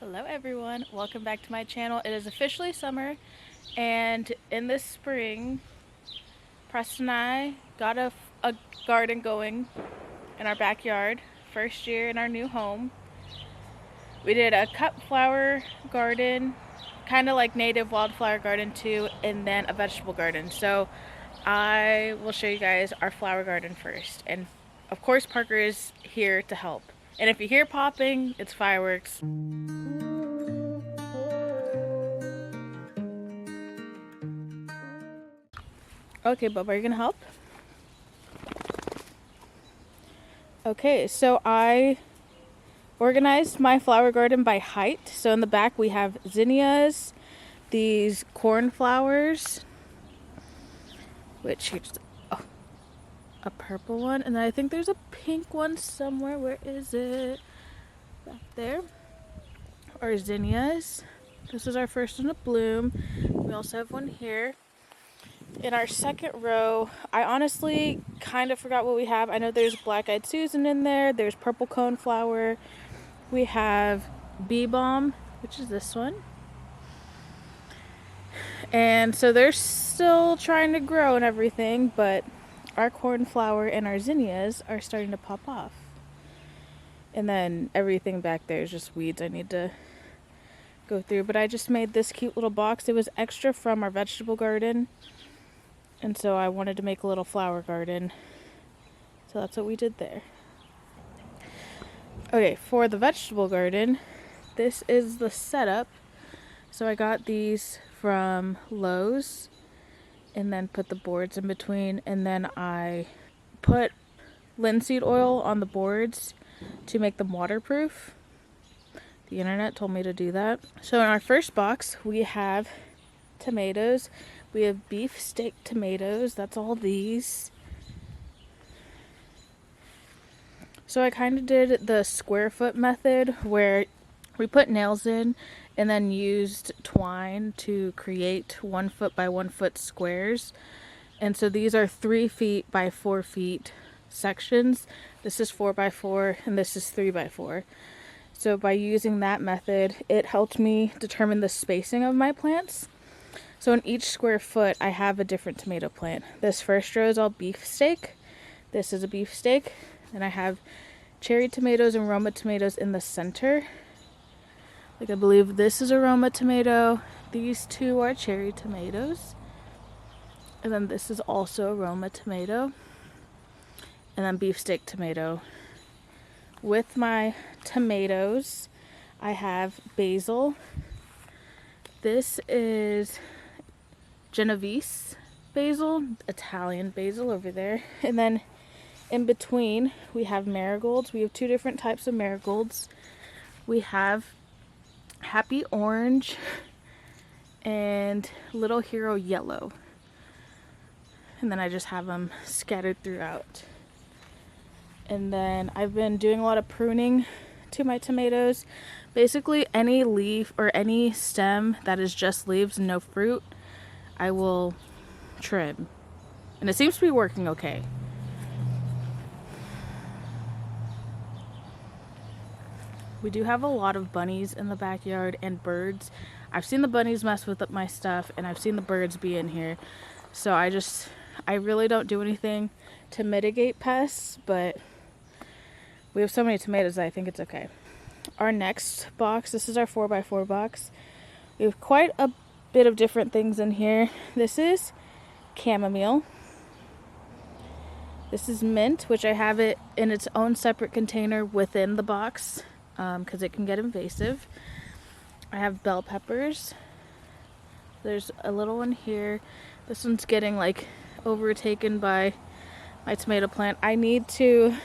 Hello everyone, welcome back to my channel. It is officially summer, and in this spring Preston and I got a garden going in our backyard. First year in our new home. We did a cut flower garden, kind of like native wildflower garden too, and then a vegetable garden. So I will show you guys our flower garden first, and of course Parker is here to help. And if you hear popping, it's fireworks. Okay, Bubba, are you gonna help? Okay, so I organized my flower garden by height. So in the back we have zinnias, these cornflowers, which here's a purple one, and then I think there's a pink one somewhere. Where is it? Back there. Our zinnias. This is our first one to bloom. We also have one here. In our second row, I honestly kind of forgot what we have. I know there's black-eyed Susan in there. There's purple coneflower. We have bee balm, which is this one. And so they're still trying to grow and everything, but our cornflower and our zinnias are starting to pop off. And then everything back there is just weeds I need to go through. But I just made this cute little box. It was extra from our vegetable garden. And so I wanted to make a little flower garden. So that's what we did there. Okay, for the vegetable garden, this is the setup. So I got these from Lowe's and then put the boards in between. And then I put linseed oil on the boards to make them waterproof. The internet told me to do that. So in our first box, we have tomatoes. We have beef steak tomatoes. That's all these. So I kind of did the square foot method where we put nails in and then used twine to create 1 foot by 1 foot squares. And so these are 3 feet by 4 feet sections. This is 4 by 4 and this is 3 by 4. So by using that method, it helped me determine the spacing of my plants. So in each square foot, I have a different tomato plant. This first row is all beefsteak. This is a beefsteak. And I have cherry tomatoes and Roma tomatoes in the center. Like I believe this is a Roma tomato. These two are cherry tomatoes. And then this is also a Roma tomato. And then beefsteak tomato. With my tomatoes, I have basil. This is Genovese basil, Italian basil over there. And then in between, we have marigolds. We have 2 different types of marigolds. We have Happy Orange and Little Hero Yellow. And then I just have them scattered throughout. And then I've been doing a lot of pruning to my tomatoes. Basically, any leaf or any stem that is just leaves and no fruit, I will trim. And it seems to be working okay. We do have a lot of bunnies in the backyard and birds. I've seen the bunnies mess with my stuff and I've seen the birds be in here. So I really don't do anything to mitigate pests, but we have so many tomatoes that I think it's okay. Our next box, this is our 4 by 4 box. We have quite a bit of different things in here. This is chamomile. This is mint, which I have it in its own separate container within the box because it can get invasive. I have bell peppers. There's a little one here. This one's getting like overtaken by my tomato plant. I need to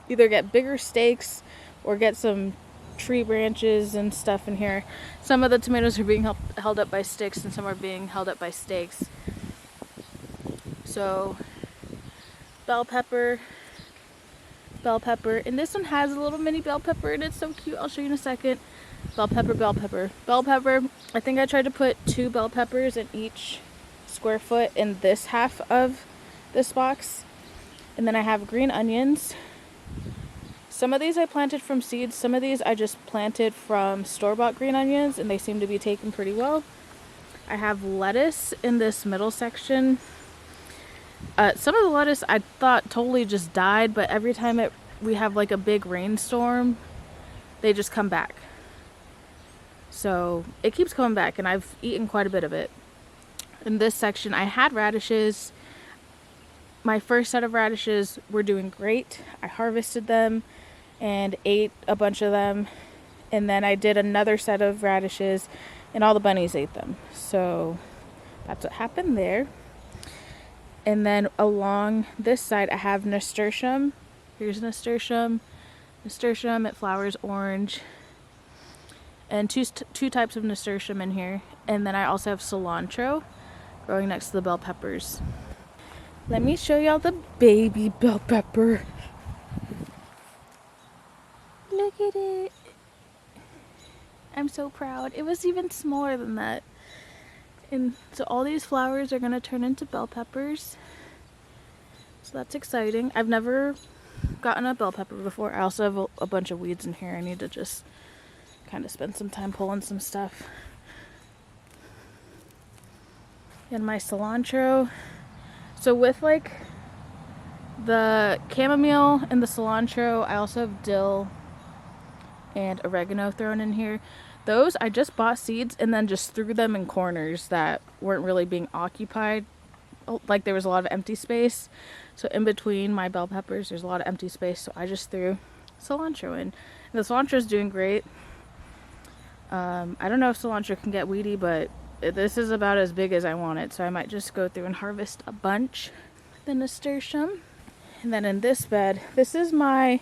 either get bigger stakes or get some tree branches and stuff in here. Some of the tomatoes are being held up by sticks and some are being held up by stakes. So bell pepper, and this one has a little mini bell pepper and it's so cute. I'll show you in a second. Bell pepper. I think I tried to put 2 bell peppers in each square foot in this half of this box. And then I have green onions, Some of these I planted from seeds. Some of these I just planted from store-bought green onions, and they seem to be taking pretty well. I have lettuce in this middle section. Some of the lettuce I thought totally just died, but every time we have like a big rainstorm, they just come back. So it keeps coming back, and I've eaten quite a bit of it. In this section, I had radishes. My first set of radishes were doing great. I harvested them and ate a bunch of them. And then I did another set of radishes, and all the bunnies ate them. So that's what happened there. And then along this side, I have nasturtium. Here's nasturtium. Nasturtium, it flowers orange. And two types of nasturtium in here. And then I also have cilantro growing next to the bell peppers. Let me show y'all the baby bell pepper. Look at it. I'm so proud. It was even smaller than that. And so all these flowers are going to turn into bell peppers. So that's exciting. I've never gotten a bell pepper before. I also have a bunch of weeds in here. I need to just kind of spend some time pulling some stuff. And my cilantro. So with like the chamomile and the cilantro, I also have dill and oregano thrown in here. Those I just bought seeds and then just threw them in corners that weren't really being occupied. Like there was a lot of empty space. So in between my bell peppers, there's a lot of empty space. So I just threw cilantro in. And the cilantro is doing great. I don't know if cilantro can get weedy, but this is about as big as I want it. So I might just go through and harvest a bunch. The nasturtium. And then in this bed, this is my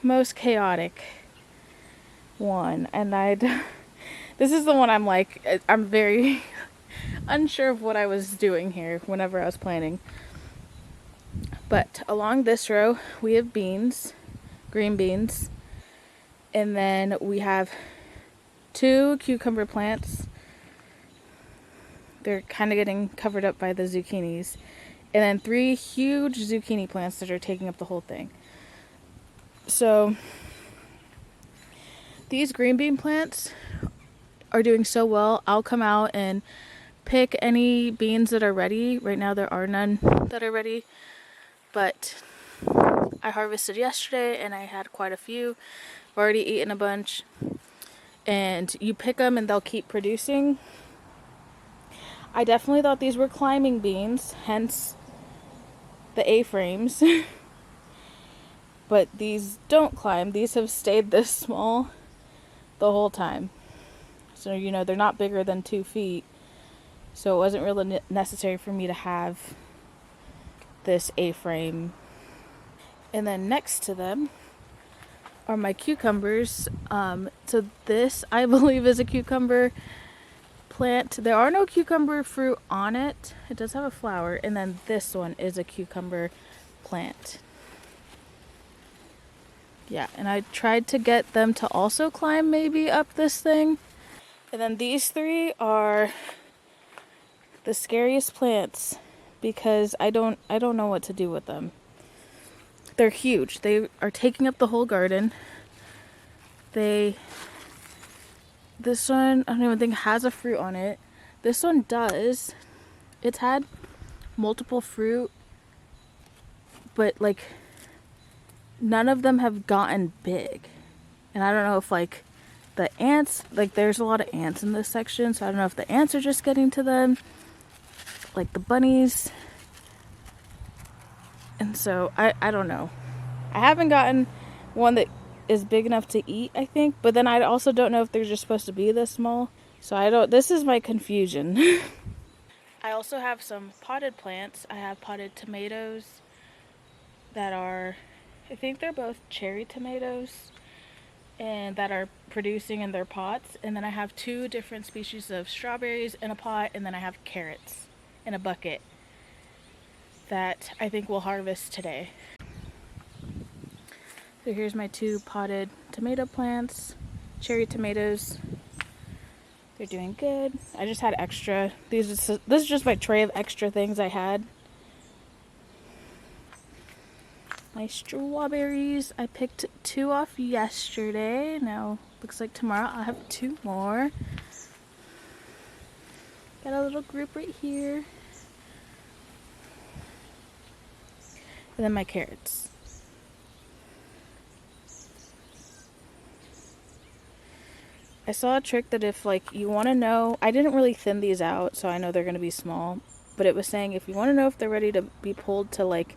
most chaotic one, and this is the one I'm very unsure of what I was doing here whenever I was planting. But along this row we have beans, green beans, and then we have 2 cucumber plants. They're kind of getting covered up by the zucchinis, and then 3 huge zucchini plants that are taking up the whole thing. So these green bean plants are doing so well. I'll come out and pick any beans that are ready. Right now there are none that are ready, but I harvested yesterday and I had quite a few. I've already eaten a bunch. And you pick them and they'll keep producing. I definitely thought these were climbing beans, hence the A-frames. But these don't climb. These have stayed this small the whole time. So, you know, they're not bigger than 2 feet. So it wasn't really necessary for me to have this A-frame. And then next to them are my cucumbers. So this, I believe, is a cucumber plant. There are no cucumber fruit on it. It does have a flower. And then this one is a cucumber plant. Yeah, and I tried to get them to also climb maybe up this thing. And then these 3 are the scariest plants because I don't know what to do with them. They're huge. They are taking up the whole garden. This one, I don't even think has a fruit on it. This one does. It's had multiple fruit, but like none of them have gotten big. And I don't know if like the ants, like there's a lot of ants in this section, so I don't know if the ants are just getting to them, like the bunnies. And so I don't know. I haven't gotten one that is big enough to eat, I think, but then I also don't know if they're just supposed to be this small. So this is my confusion. I also have some potted plants. I have potted tomatoes that are, I think they're both cherry tomatoes, and that are producing in their pots. And then I have 2 different species of strawberries in a pot, and then I have carrots in a bucket that I think we'll harvest today. So here's my 2 potted tomato plants, cherry tomatoes. They're doing good. I just had extra. This is just my tray of extra things I had. My strawberries, I picked 2 off yesterday. Now looks like tomorrow I'll have 2 more. Got a little group right here. And then my carrots. I saw a trick that if like you want to know, I didn't really thin these out, so I know they're going to be small, but it was saying if you want to know if they're ready to be pulled, to like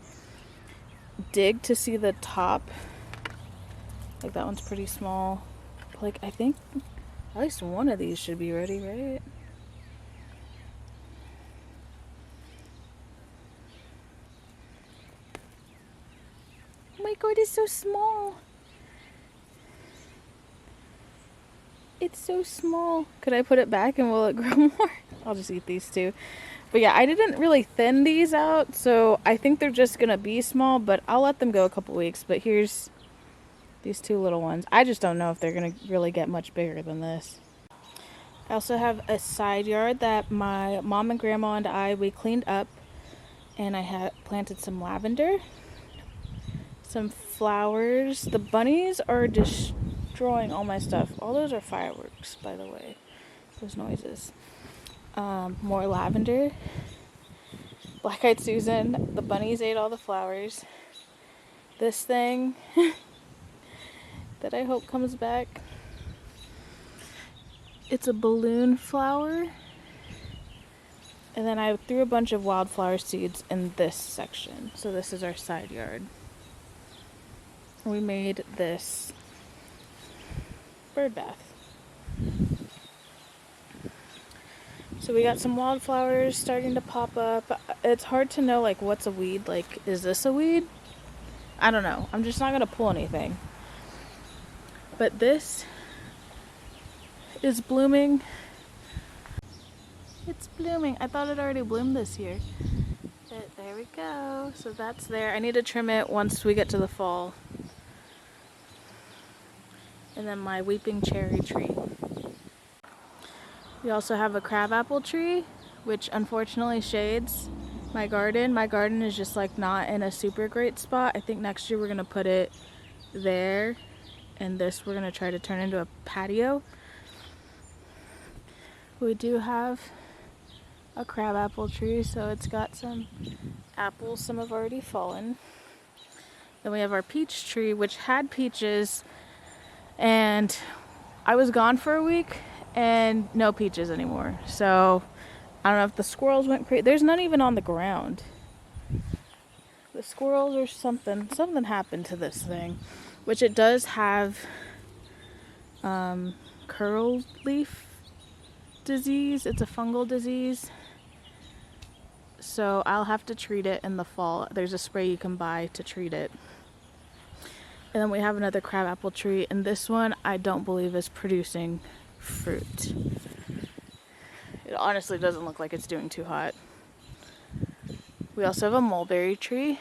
dig to see the top. Like that one's pretty small. Like I think at least one of these should be ready, right? Oh my god, it's so small. It's so small. Could I put it back and will it grow more? I'll just eat these 2. But yeah, I didn't really thin these out, so I think they're just gonna be small, but I'll let them go a couple weeks. But here's these 2 little ones. I just don't know if they're gonna really get much bigger than this. I also have a side yard that my mom and grandma and we cleaned up, and I had planted some lavender, some flowers. The bunnies are destroying all my stuff. All those are fireworks, by the way, those noises. More lavender, black-eyed Susan. The bunnies ate all the flowers. This thing that I hope comes back, it's a balloon flower. And then I threw a bunch of wildflower seeds in this section. So this is our side yard. We made this bird bath. So we got some wildflowers starting to pop up. It's hard to know like what's a weed. Like, is this a weed? I don't know. I'm just not gonna pull anything. But this is blooming. It's blooming. I thought it already bloomed this year. But there we go. So that's there. I need to trim it once we get to the fall. And then my weeping cherry tree. We also have a crabapple tree, which unfortunately shades my garden. My garden is just like not in a super great spot. I think next year we're gonna put it there, and this we're gonna try to turn into a patio. We do have a crabapple tree, so it's got some apples. Some have already fallen. Then we have our peach tree, which had peaches, and I was gone for a week and no peaches anymore. So I don't know if the squirrels went crazy. There's none even on the ground. The squirrels or something happened to this thing, which it does have curl leaf disease. It's a fungal disease, so I'll have to treat it in the fall. There's a spray you can buy to treat it. And then we have another crabapple tree, and this one I don't believe is producing fruit. It honestly doesn't look like it's doing too hot. We also have a mulberry tree,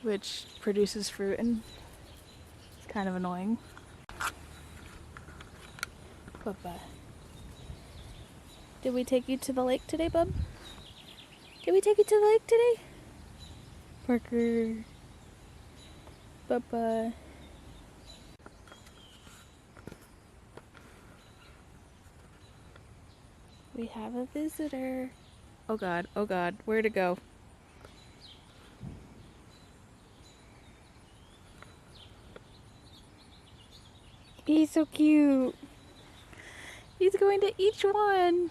which produces fruit, and it's kind of annoying. Bye-bye. Did we take you to the lake today, bub? Did we take you to the lake today? Parker. Bye-bye. We have a visitor. Oh god, where'd it go? He's so cute. He's going to each one.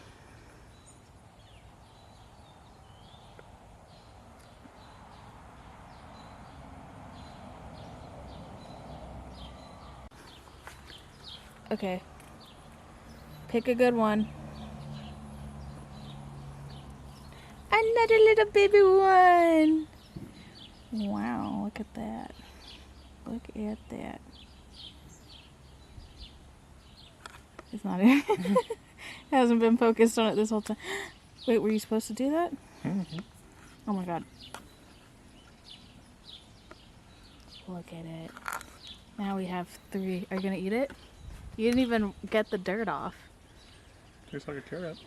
Okay. Pick a good one. Another little baby one. Wow, look at that. Look at that. It's not it. It hasn't been focused on it this whole time. Wait, were you supposed to do that? Mm-hmm. Oh my god. Look at it. Now we have 3. Are you gonna eat it? You didn't even get the dirt off. Tastes like a carrot.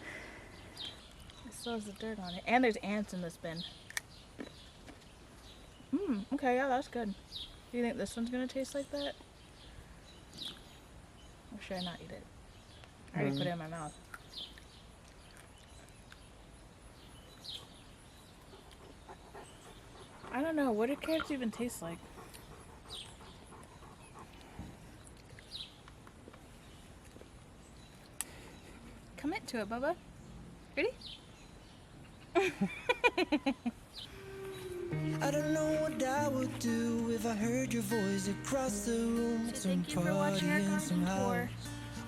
It still has the dirt on it. And there's ants in this bin. Okay, yeah, that's good. Do you think this one's gonna taste like that? Or should I not eat it? I already put it in my mouth. I don't know. What do carrots even taste like? Commit to it, Bubba. Ready? I don't know what I would do if I heard your voice across the room. So thank you for watching our garden tour.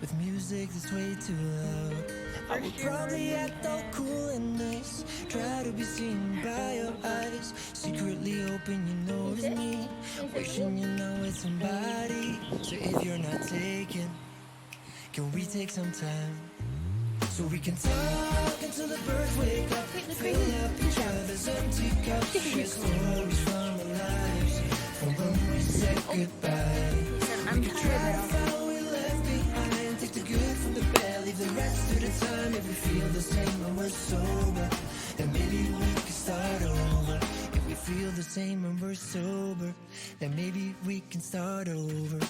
With music that's way too loud. I would probably act all cool and nice, try to be seen by your eyes, secretly hoping you notice me, wishing you know it's somebody. So if you're not taken, can we take some time? So we can talk until the birds wake up, fill up each other's empty cups, share stories from our lives, from when we said goodbye. I'm We can tired drive how we left behind, take the good from the bad, leave the rest to the time. If we feel the same when we're sober, then maybe we can start over. If we feel the same when we're sober, then maybe we can start over.